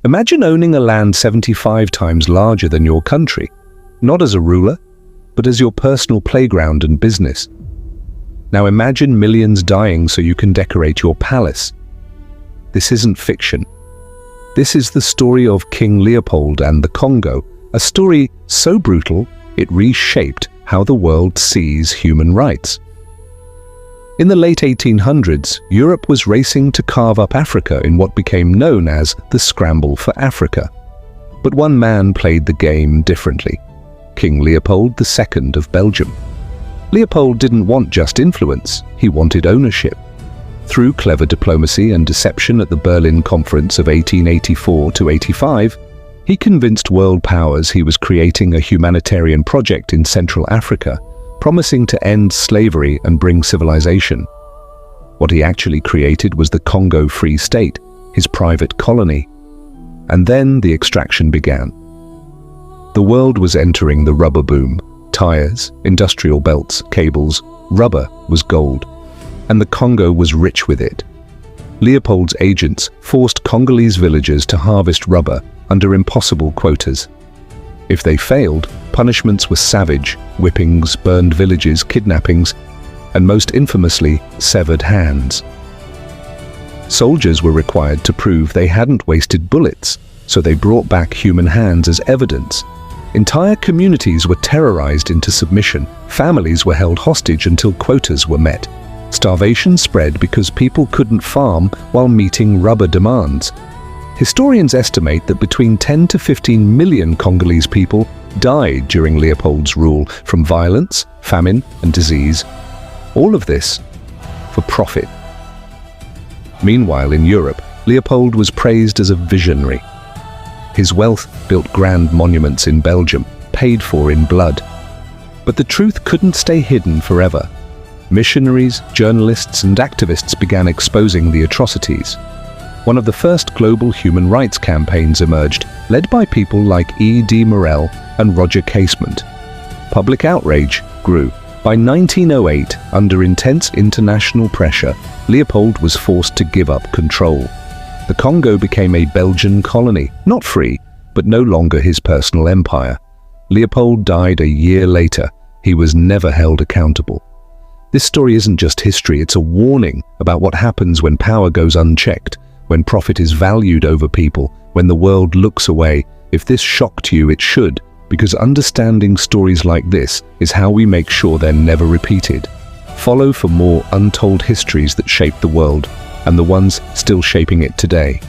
Imagine owning a land 75 times larger than your country, not as a ruler, but as your personal playground and business. Now imagine millions dying so you can decorate your palace. This isn't fiction. This is the story of King Leopold and the Congo, a story so brutal it reshaped how the world sees human rights. In the late 1800s, Europe was racing to carve up Africa in what became known as the Scramble for Africa. But one man played the game differently: King Leopold II of Belgium. Leopold didn't want just influence, he wanted ownership. Through clever diplomacy and deception at the Berlin Conference of 1884–85, he convinced world powers he was creating a humanitarian project in Central Africa, promising to end slavery and bring civilization. What he actually created was the Congo Free State, his private colony. And then the extraction began. The world was entering the rubber boom. Tires, industrial belts, cables, rubber was gold, and the Congo was rich with it. Leopold's agents forced Congolese villagers to harvest rubber under impossible quotas. If they failed, punishments were savage: whippings, burned villages, kidnappings, and most infamously, severed hands. Soldiers were required to prove they hadn't wasted bullets, so they brought back human hands as evidence. Entire communities were terrorized into submission. Families were held hostage until quotas were met. Starvation spread because people couldn't farm while meeting rubber demands. Historians estimate that between 10 to 15 million Congolese people died during Leopold's rule from violence, famine, and disease. All of this for profit. Meanwhile, in Europe, Leopold was praised as a visionary. His wealth built grand monuments in Belgium, paid for in blood. But the truth couldn't stay hidden forever. Missionaries, journalists, and activists began exposing the atrocities. One of the first global human rights campaigns emerged, led by people like E.D. Morel and Roger Casement. Public outrage grew. By 1908, under intense international pressure, Leopold was forced to give up control. The Congo became a Belgian colony, not free, but no longer his personal empire. Leopold died a year later. He was never held accountable. This story isn't just history, it's a warning about what happens when power goes unchecked, when profit is valued over people, when the world looks away. If this shocked you, it should, because understanding stories like this is how we make sure they're never repeated. Follow for more untold histories that shaped the world, and the ones still shaping it today.